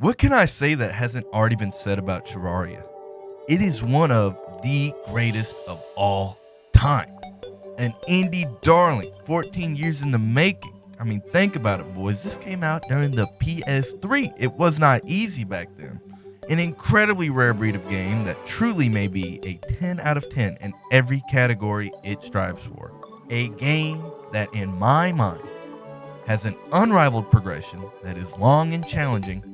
What can I say that hasn't already been said about Terraria? It is one of the greatest of all time. An indie darling, 14 years in the making. I mean, think about it, boys. This came out during the PS3. It was not easy back then. An incredibly rare breed of game that truly may be a 10 out of 10 in every category it strives for. A game that, in my mind, has an unrivaled progression that is long and challenging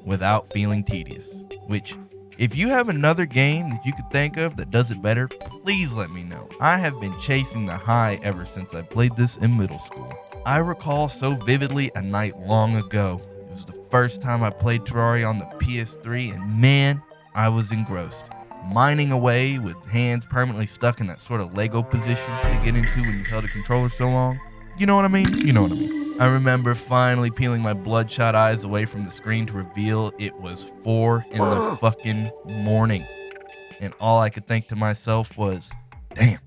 without feeling tedious. Which, if you have another game that you could think of that does it better, please let me know. I have been chasing the high ever since I played this in middle school. I recall so vividly a night long ago. It was the first time I played Terraria on the PS3, and man, I was engrossed. Mining away with hands permanently stuck in that sort of Lego position to get into when you held a controller so long. You know what I mean? You know what I mean. I remember finally peeling my bloodshot eyes away from the screen to reveal it was 4 in the fucking morning. And all I could think to myself was, damn,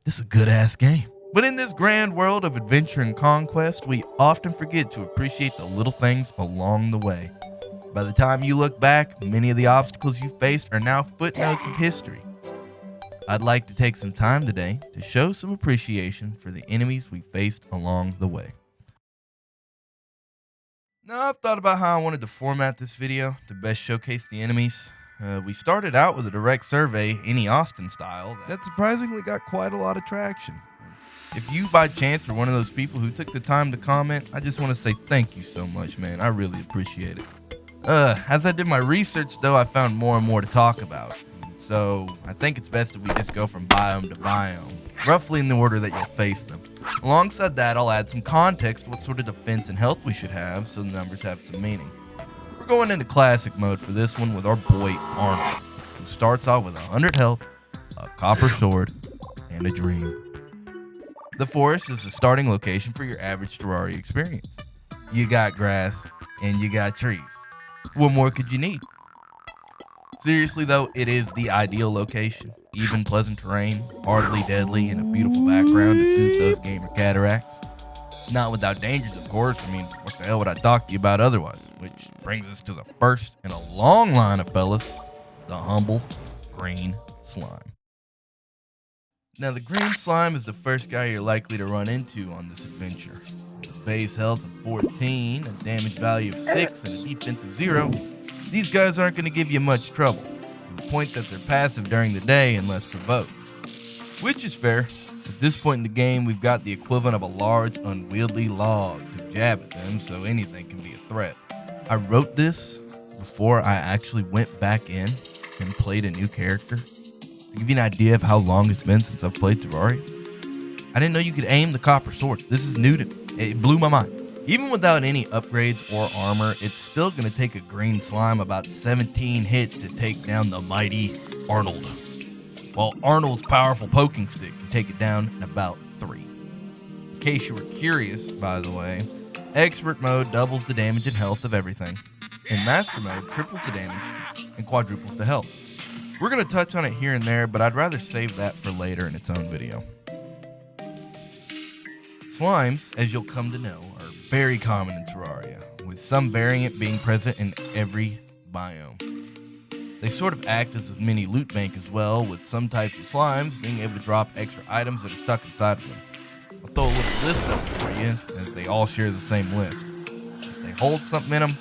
this is a good ass game. But in this grand world of adventure and conquest, we often forget to appreciate the little things along the way. By the time you look back, many of the obstacles you faced are now footnotes of history. I'd like to take some time today to show some appreciation for the enemies we faced along the way. Now, I've thought about how I wanted to format this video to best showcase the enemies. We started out with a direct survey, any Austin style, that surprisingly got quite a lot of traction. If you by chance were one of those people who took the time to comment, I just want to say thank you so much, man. I really appreciate it. As I did my research though, I found more and more to talk about. So I think it's best if we just go from biome to biome, roughly in the order that you'll face them. Alongside that, I'll add some context to what sort of defense and health we should have so the numbers have some meaning. We're going into classic mode for this one with our boy Arnold, who starts off with 100 health, a copper sword, and a dream. The forest is the starting location for your average Terraria experience. You got grass, and you got trees. What more could you need? Seriously though, it is the ideal location. Even pleasant terrain, hardly deadly, and a beautiful background to soothe those gamer cataracts. It's not without dangers, of course. I mean, what the hell would I talk to you about otherwise? Which brings us to the first in a long line of fellas, the humble green slime. Now, the green slime is the first guy you're likely to run into on this adventure. With a base health of 14, a damage value of 6, and a defense of 0, these guys aren't going to give you much trouble, to the point that they're passive during the day unless provoked. Which is fair. At this point in the game, we've got the equivalent of a large, unwieldy log to jab at them, so anything can be a threat. I wrote this before I actually went back in and played a new character. To give you an idea of how long it's been since I've played Terraria, I didn't know you could aim the copper sword. This is new to me. It blew my mind. Even without any upgrades or armor, it's still going to take a green slime about 17 hits to take down the mighty Arnold. While Arnold's powerful poking stick can take it down in about 3. In case you were curious, by the way, Expert mode doubles the damage and health of everything, and Master mode triples the damage and quadruples the health. We're going to touch on it here and there, but I'd rather save that for later in its own video. Slimes, as you'll come to know, are very common in Terraria, with some variant being present in every biome. They sort of act as a mini loot bank as well, with some types of slimes being able to drop extra items that are stuck inside of them. I'll throw a little list up for you, as they all share the same list. If they hold something in them,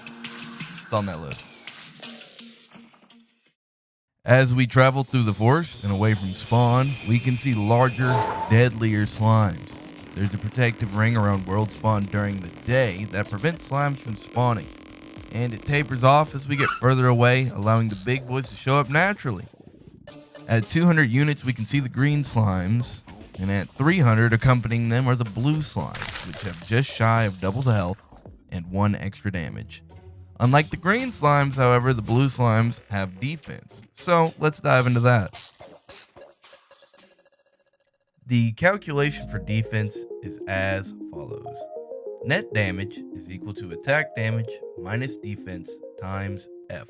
it's on that list. As we travel through the forest and away from spawn, we can see larger, deadlier slimes. There's a protective ring around world spawn during the day that prevents slimes from spawning, and it tapers off as we get further away, allowing the big boys to show up naturally. At 200 units, we can see the green slimes, and at 300 accompanying them are the blue slimes, which have just shy of double the health and 1 extra damage. Unlike the green slimes, however, the blue slimes have defense, so let's dive into that. The calculation for defense is as follows. Net damage is equal to attack damage minus defense times F.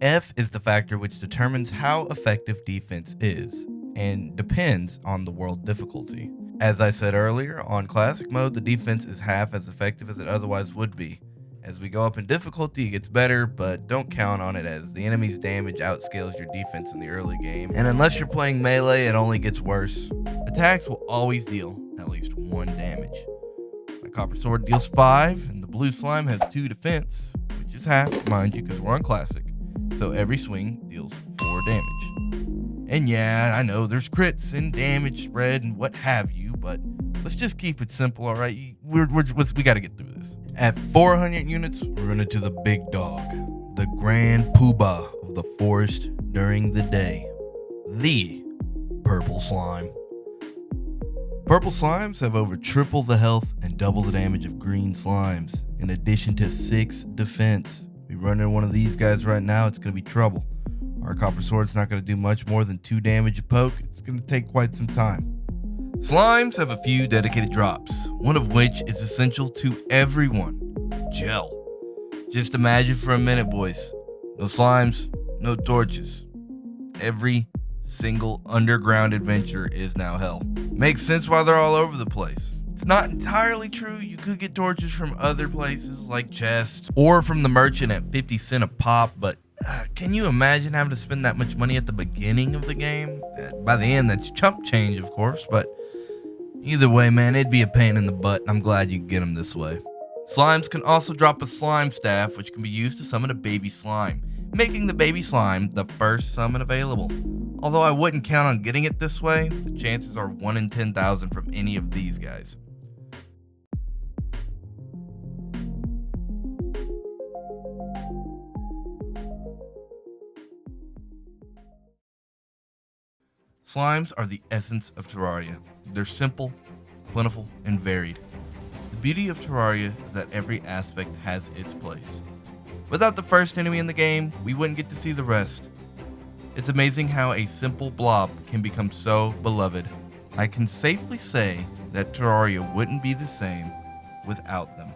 F is the factor which determines how effective defense is, and depends on the world difficulty. As I said earlier, on classic mode, the defense is half as effective as it otherwise would be, As we go up in difficulty, it gets better, but don't count on it as the enemy's damage outscales your defense in the early game. And unless you're playing melee, it only gets worse. Attacks will always deal at least 1 damage. My copper sword deals 5, and the blue slime has 2 defense, which is half, mind you, because we're on classic. So every swing deals 4 damage. And yeah, I know there's crits and damage spread and what have you, but let's just keep it simple, all right? We got to get through this. At 400 units, we're running to the big dog, the grand poobah of the forest during the day, the purple slime. Purple slimes have over triple the health and double the damage of green slimes, in addition to 6 defense. We run into one of these guys right now, it's going to be trouble. Our copper sword's not going to do much more than 2 damage a poke. It's going to take quite some time. Slimes have a few dedicated drops, one of which is essential to everyone: gel. Just imagine for a minute, boys. No slimes, no torches. Every single underground adventure is now hell. Makes sense why they're all over the place. It's not entirely true. You could get torches from other places like chests or from the merchant at 50 cents a pop, but can you imagine having to spend that much money at the beginning of the game? By the end, that's chump change, of course, but either way, man, it'd be a pain in the butt, and I'm glad you can get them this way. Slimes can also drop a slime staff, which can be used to summon a baby slime, making the baby slime the first summon available. Although I wouldn't count on getting it this way, the chances are 1 in 10,000 from any of these guys. Slimes are the essence of Terraria. They're simple, plentiful, and varied. The beauty of Terraria is that every aspect has its place. Without the first enemy in the game, we wouldn't get to see the rest. It's amazing how a simple blob can become so beloved. I can safely say that Terraria wouldn't be the same without them.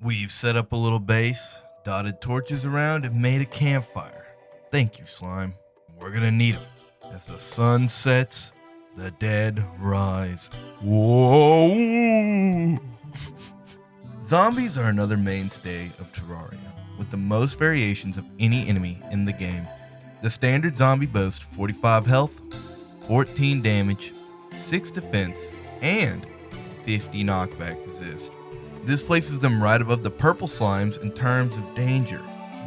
We've set up a little base, dotted torches around, and made a campfire. Thank you, Slime. We're gonna need them. As the sun sets, the dead rise. Whoa! Zombies are another mainstay of Terraria, with the most variations of any enemy in the game. The standard zombie boasts 45 health, 14 damage, 6 defense, and 50 knockback resist. This places them right above the purple slimes in terms of danger.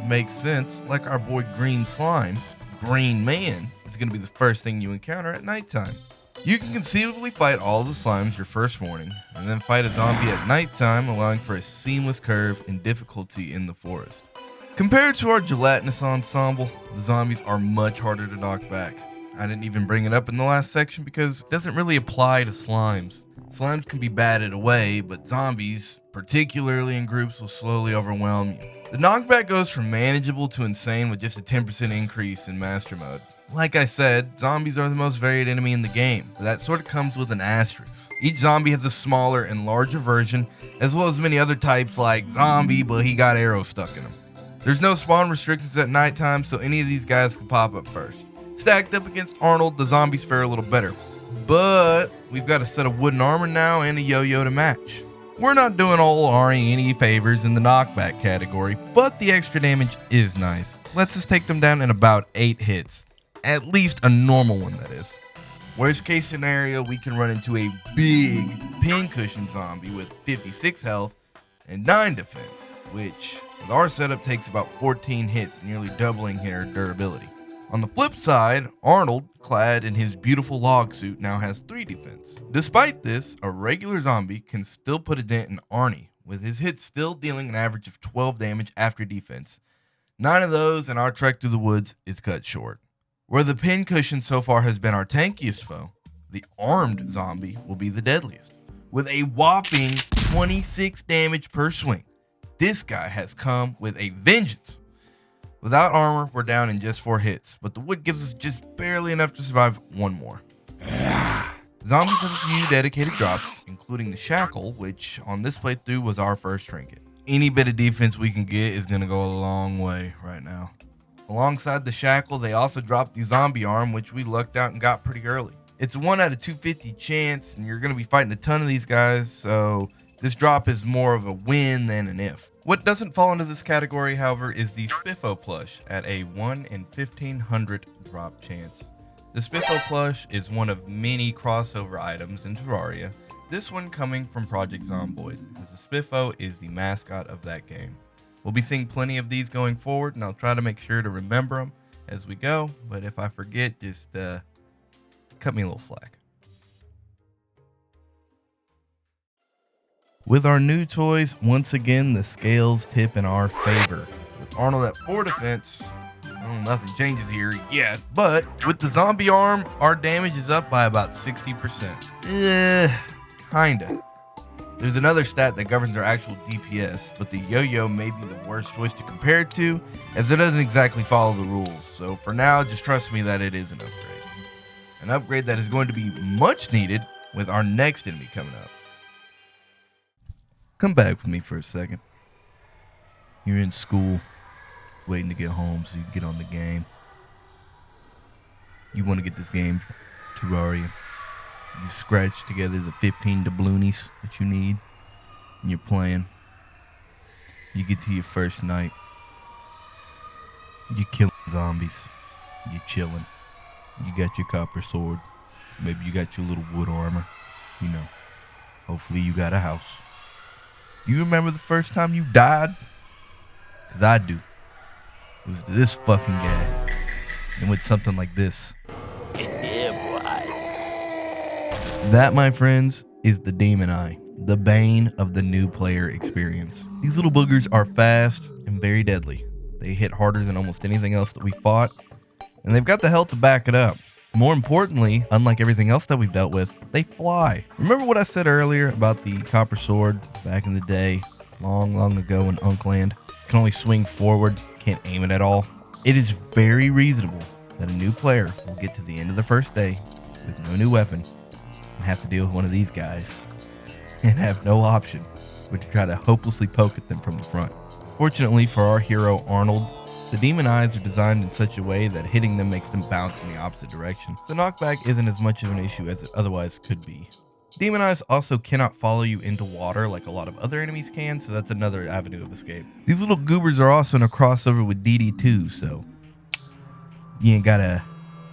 Makes sense, like our boy Green Slime, Green Man, is going to be the first thing you encounter at nighttime. You can conceivably fight all the slimes your first morning, and then fight a zombie at nighttime, allowing for a seamless curve in difficulty in the forest. Compared to our gelatinous ensemble, the zombies are much harder to knock back. I didn't even bring it up in the last section because it doesn't really apply to slimes. Slimes can be batted away, but zombies, particularly in groups, will slowly overwhelm you. The knockback goes from manageable to insane with just a 10% increase in master mode. Like I said, zombies are the most varied enemy in the game, but that sort of comes with an asterisk. Each zombie has a smaller and larger version, as well as many other types like zombie, but he got arrows stuck in him. There's no spawn restrictions at nighttime, so any of these guys can pop up first. Stacked up against Arnold, the zombies fare a little better, but we've got a set of wooden armor now and a yo-yo to match. We're not doing old Ari any favors in the knockback category, but the extra damage is nice. Lets us take them down in about 8 hits. At least a normal one, that is. Worst case scenario, we can run into a big pincushion zombie with 56 health and 9 defense, which with our setup takes about 14 hits, nearly doubling her durability. On the flip side, Arnold, clad in his beautiful log suit, now has 3 defense. Despite this, a regular zombie can still put a dent in Arnie, with his hits still dealing an average of 12 damage after defense. 9 of those, and our trek through the woods is cut short. Where the pincushion so far has been our tankiest foe, the armed zombie will be the deadliest, with a whopping 26 damage per swing. This guy has come with a vengeance. Without armor, we're down in just 4 hits, but the wood gives us just barely enough to survive one more. Zombies have a few dedicated drops, including the shackle, which on this playthrough was our first trinket. Any bit of defense we can get is going to go a long way right now. Alongside the shackle, they also dropped the zombie arm, which we lucked out and got pretty early. It's a 1 out of 250 chance, and you're going to be fighting a ton of these guys, so This drop is more of a win than an if. What doesn't fall into this category, however, is the Spiffo plush at a 1 in 1500 drop chance. The Spiffo plush is one of many crossover items in Terraria, this one coming from Project Zomboid, as the Spiffo is the mascot of that game. We'll be seeing plenty of these going forward, and I'll try to make sure to remember them as we go, but if I forget, just cut me a little slack. With our new toys, once again, the scales tip in our favor. With Arnold at 4 defense, nothing changes here yet, but with the zombie arm, our damage is up by about 60%. Kinda. There's another stat that governs our actual DPS, but the yo-yo may be the worst choice to compare it to, as it doesn't exactly follow the rules. So for now, just trust me that it is an upgrade. An upgrade that is going to be much needed with our next enemy coming up. Come back with me for a second. You're in school, waiting to get home so you can get on the game. You want to get this game, Terraria. You scratch together the 15 doubloonies that you need, and you're playing. You get to your first night. You're killing zombies. You're chilling. You got your copper sword. Maybe you got your little wood armor. You know, hopefully you got a house. You remember the first time you died? Cause I do. It was to this fucking guy. And with something like this. Yeah, boy. That, my friends, is the Demon Eye. The bane of the new player experience. These little boogers are fast and very deadly. They hit harder than almost anything else that we fought. And they've got the health to back it up. More importantly, unlike everything else that we've dealt with, they fly. Remember what I said earlier about the copper sword back in the day, long ago in Unkland? Can only swing forward, can't aim it at all. It is very reasonable that a new player will get to the end of the first day with no new weapon and have to deal with one of these guys and have no option but to try to hopelessly poke at them from the front. Fortunately for our hero Arnold, the demon eyes are designed in such a way that hitting them makes them bounce in the opposite direction, so knockback isn't as much of an issue as it otherwise could be. Demon eyes also cannot follow you into water like a lot of other enemies can, so that's another avenue of escape. These little goobers are also in a crossover with DD2, so you ain't gotta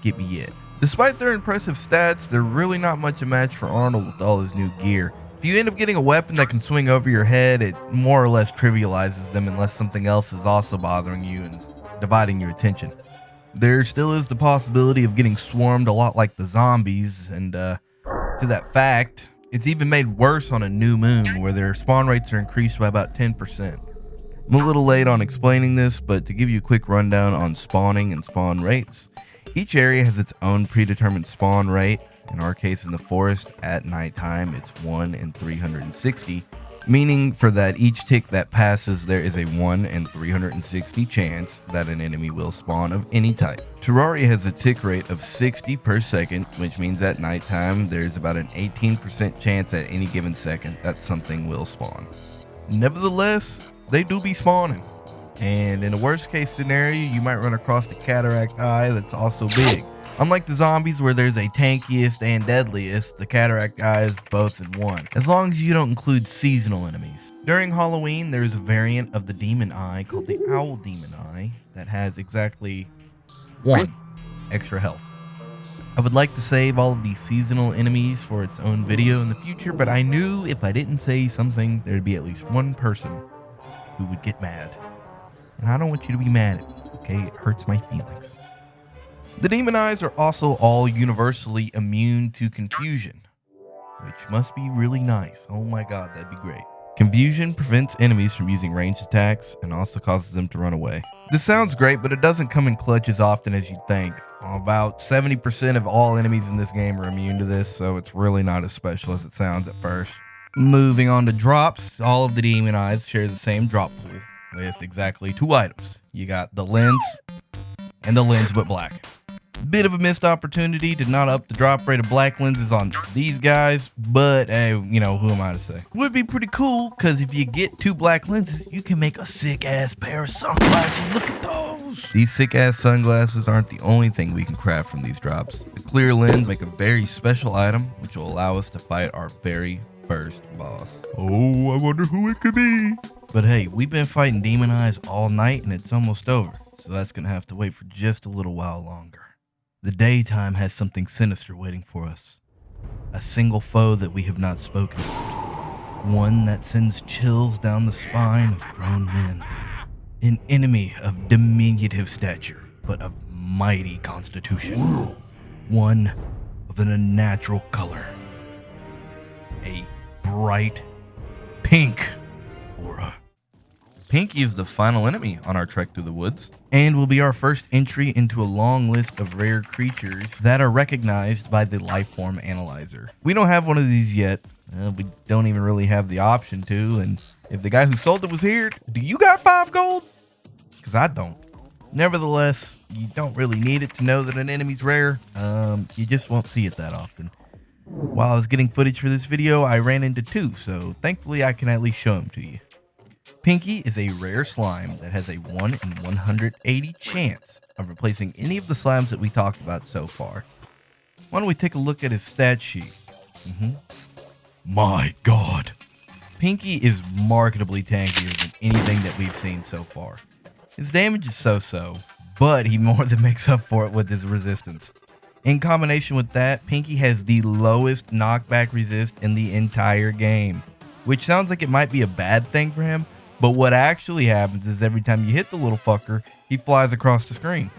get me yet. Despite their impressive stats, they're really not much a match for Arnold with all his new gear. If you end up getting a weapon that can swing over your head, it more or less trivializes them unless something else is also bothering you and dividing your attention. There still is the possibility of getting swarmed a lot like the zombies, and to that fact, it's even made worse on a new moon where their spawn rates are increased by about 10%. I'm a little late on explaining this, but to give you a quick rundown on spawning and spawn rates, each area has its own predetermined spawn rate. In our case, in the forest, at nighttime, it's 1 in 360, meaning for that each tick that passes, there is a 1 in 360 chance that an enemy will spawn of any type. Terraria has a tick rate of 60 per second, which means at nighttime, there's about an 18% chance at any given second that something will spawn. Nevertheless, they do be spawning. And in a worst case scenario, you might run across the cataract eye that's also big. Unlike the zombies where there's a tankiest and deadliest, the cataract eye is both in one, as long as you don't include seasonal enemies. During Halloween, there's a variant of the demon eye called the owl demon eye that has exactly 1 extra health. I would like to save all of these seasonal enemies for its own video in the future, but I knew if I didn't say something, there'd be at least one person who would get mad. And I don't want you to be mad at me, okay? It hurts my feelings. The demon eyes are also all universally immune to confusion, which must be really nice. Oh my god, that'd be great. Confusion prevents enemies from using ranged attacks and also causes them to run away. This sounds great, but it doesn't come in clutch as often as you'd think. About 70% of all enemies in this game are immune to this, so it's really not as special as it sounds at first. Moving on to drops, all of the demon eyes share the same drop pool with exactly 2 items. You got the lens and the lens but black. Bit of a missed opportunity to not up the drop rate of black lenses on these guys, but hey, you know, who am I to say? Would be pretty cool, because if you get 2 black lenses, you can make a sick ass pair of sunglasses. Look at those! These sick ass sunglasses aren't the only thing we can craft from these drops. The clear lens make a very special item, which will allow us to fight our very first boss. Oh, I wonder who it could be. But hey, we've been fighting Demon Eyes all night and it's almost over, so that's gonna have to wait for just a little while longer. The daytime has something sinister waiting for us. A single foe that we have not spoken about. One that sends chills down the spine of grown men. An enemy of diminutive stature, but of mighty constitution. One of an unnatural color. A bright pink aura. Pinky is the final enemy on our trek through the woods, and will be our first entry into a long list of rare creatures that are recognized by the Lifeform Analyzer. We don't have one of these yet. We don't even really have the option to, and if the guy who sold it was here, do you got 5 gold? Because I don't. Nevertheless, you don't really need it to know that an enemy's rare. You just won't see it that often. While I was getting footage for this video, I ran into 2, so thankfully I can at least show them to you. Pinky is a rare slime that has a 1 in 180 chance of replacing any of the slimes that we talked about so far. Why don't we take a look at his stat sheet? My god. Pinky is marketably tankier than anything that we've seen so far. His damage is so-so, but he more than makes up for it with his resistance. In combination with that, Pinky has the lowest knockback resist in the entire game, which sounds like it might be a bad thing for him, but what actually happens is every time you hit the little fucker, he flies across the screen.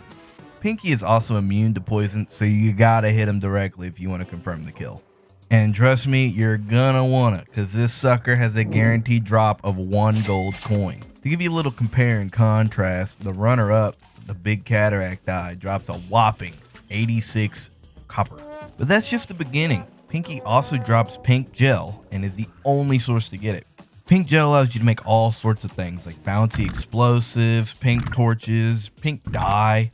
Pinky is also immune to poison, so you gotta hit him directly if you want to confirm the kill. And trust me, you're gonna wanna, cause this sucker has a guaranteed drop of 1 gold coin. To give you a little compare and contrast, the runner-up, the Big Cataract Eye, drops a whopping 86 copper. But that's just the beginning. Pinky also drops pink gel and is the only source to get it. Pink gel allows you to make all sorts of things like bouncy explosives, pink torches, pink dye.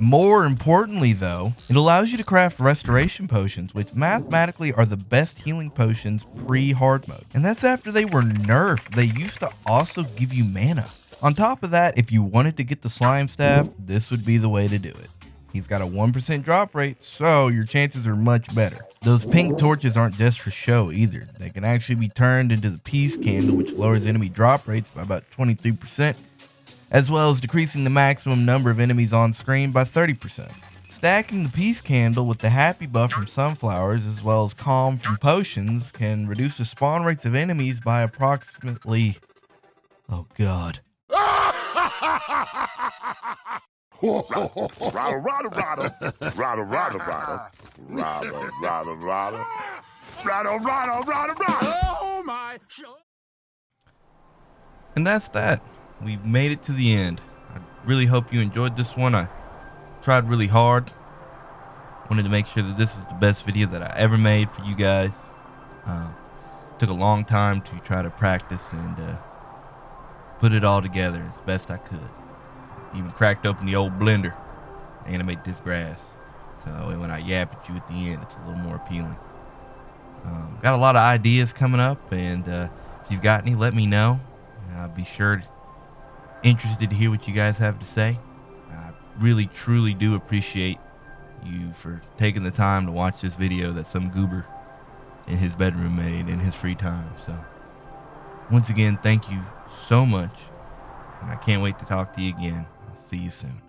More importantly though, it allows you to craft restoration potions, which mathematically are the best healing potions pre-hard mode. And that's after they were nerfed. They used to also give you mana. On top of that, if you wanted to get the slime staff, this would be the way to do it. He's got a 1% drop rate, so your chances are much better. Those pink torches aren't just for show either. They can actually be turned into the peace candle, which lowers enemy drop rates by about 23%, as well as decreasing the maximum number of enemies on screen by 30%. Stacking the peace candle with the happy buff from sunflowers, as well as calm from potions, can reduce the spawn rates of enemies by approximately... oh god. And that's that. We've made it to the end. I really hope you enjoyed this one. I tried really hard. Wanted to make sure that this is the best video that I ever made for you guys. Took a long time to try to practice and put it all together as best I could. Even cracked open the old blender to animate this grass, so when I yap at you at the end, it's a little more appealing. Got a lot of ideas coming up, and if you've got any, let me know. I'll be sure interested to hear what you guys have to say. I really truly do appreciate you for taking the time to watch this video that some goober in his bedroom made in his free time. So once again, thank you so much, and I can't wait to talk to you again. See you soon.